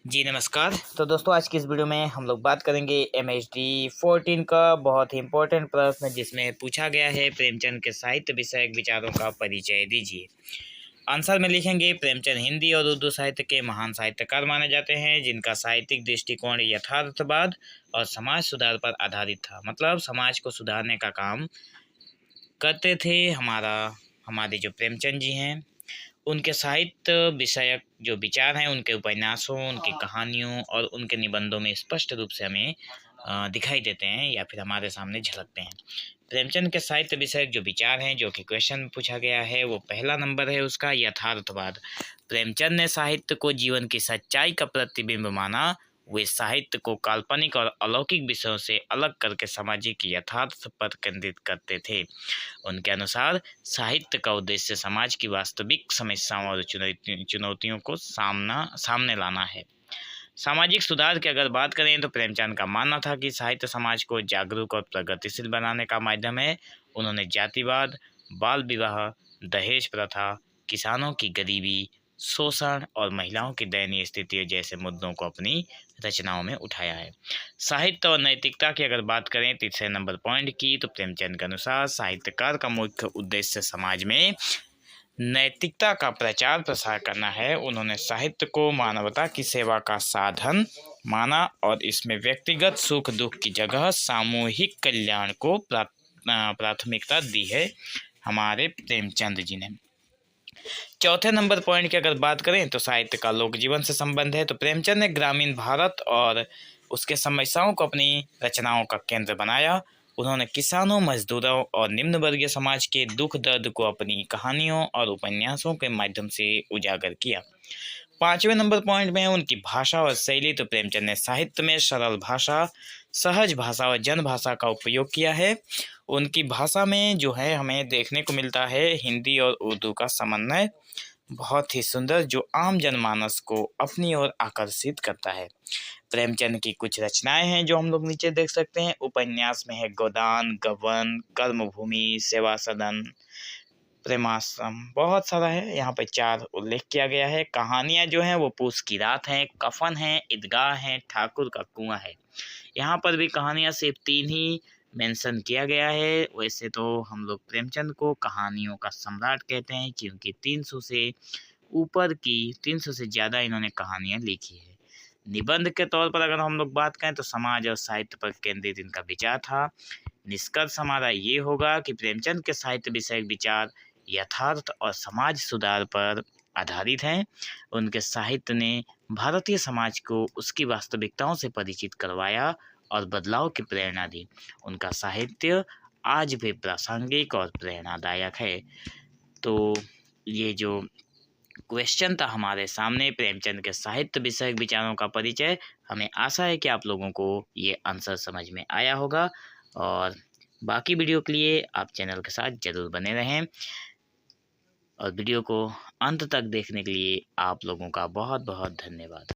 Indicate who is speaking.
Speaker 1: जी नमस्कार। तो दोस्तों आज की इस वीडियो में हम लोग बात करेंगे MHD 14 का बहुत ही इम्पोर्टेंट प्रश्न जिसमें पूछा गया है प्रेमचंद के साहित्य विषयक विचारों का परिचय दीजिए। आंसर में लिखेंगे प्रेमचंद हिंदी और उर्दू साहित्य के महान साहित्यकार माने जाते हैं जिनका साहित्यिक दृष्टिकोण यथार्थवाद और समाज सुधार पर आधारित था। मतलब समाज को सुधारने का काम करते थे हमारे जो प्रेमचंद जी हैं। उनके साहित्य विषयक जो विचार हैं उनके उपन्यासों, उनकी कहानियों और उनके निबंधों में स्पष्ट रूप से हमें दिखाई देते हैं या फिर हमारे सामने झलकते हैं। प्रेमचंद के साहित्य विषयक जो विचार हैं जो कि क्वेश्चन में पूछा गया है वो पहला नंबर है उसका यथार्थवाद। प्रेमचंद ने साहित्य को जीवन की सच्चाई का प्रतिबिंब माना। वे साहित्य को काल्पनिक और अलौकिक विषयों से अलग करके सामाजिक यथार्थ पर केंद्रित करते थे। उनके अनुसार साहित्य का उद्देश्य समाज की वास्तविक समस्याओं और चुनौतियों को सामने लाना है। सामाजिक सुधार की अगर बात करें तो प्रेमचंद का मानना था कि साहित्य समाज को जागरूक और प्रगतिशील बनाने का माध्यम है। उन्होंने जातिवाद, बाल विवाह, दहेज प्रथा, किसानों की गरीबी, शोषण और महिलाओं की दयनीय स्थिति जैसे मुद्दों को अपनी रचनाओं में उठाया है। साहित्य और नैतिकता की अगर बात करें तीसरे नंबर पॉइंट की तो प्रेमचंद के अनुसार साहित्यकार का मुख्य उद्देश्य समाज में नैतिकता का प्रचार प्रसार करना है। उन्होंने साहित्य को मानवता की सेवा का साधन माना और इसमें व्यक्तिगत सुख दुख की जगह सामूहिक कल्याण को प्राथमिकता दी है हमारे प्रेमचंद जी ने। चौथे नंबर पॉइंट की अगर बात करें तो साहित्य का लोक जीवन से संबंध है। तो प्रेमचंद ने ग्रामीण भारत और उसके समस्याओं को अपनी रचनाओं का केंद्र बनाया। उन्होंने किसानों, मजदूरों और निम्न वर्गीय समाज के दुख दर्द को अपनी कहानियों और उपन्यासों के माध्यम से उजागर किया। पांचवें नंबर पॉइंट में उनकी भाषा और शैली। तो प्रेमचंद ने साहित्य में सरल भाषा, सहज भाषा और जन भाषा का उपयोग किया है। उनकी भाषा में जो है हमें देखने को मिलता है हिंदी और उर्दू का समन्वय, बहुत ही सुंदर, जो आम जनमानस को अपनी ओर आकर्षित करता है। प्रेमचंद की कुछ रचनाएं हैं जो हम लोग नीचे देख सकते हैं। उपन्यास में है गोदान, गबन, कर्मभूमि, सेवा सदन, प्रेमाश्रम, बहुत सारा है। यहाँ पे 4 उल्लेख किया गया है। कहानियाँ जो हैं वो पूस की रात हैं, कफन है, ईदगाह है, ठाकुर का कुआं है। यहाँ पर भी कहानियाँ सिर्फ 3 ही मेंशन किया गया है। वैसे तो हम लोग प्रेमचंद को कहानियों का सम्राट कहते हैं क्योंकि 300 से ज़्यादा इन्होंने कहानियाँ लिखी है। निबंध के तौर पर अगर हम लोग बात करें तो समाज और साहित्य पर केंद्रित इनका विचार था। निष्कर्ष हमारा ये होगा कि प्रेमचंद के साहित्य विषयक विचार यथार्थ और समाज सुधार पर आधारित हैं। उनके साहित्य ने भारतीय समाज को उसकी वास्तविकताओं से परिचित करवाया और बदलाव की प्रेरणा दी। उनका साहित्य आज भी प्रासंगिक और प्रेरणादायक है। तो ये जो क्वेश्चन था हमारे सामने प्रेमचंद के साहित्य विषयक विचारों का परिचय, हमें आशा है कि आप लोगों को ये आंसर समझ में आया होगा और बाकी वीडियो के लिए आप चैनल के साथ ज़रूर बने रहें और वीडियो को अंत तक देखने के लिए आप लोगों का बहुत बहुत धन्यवाद।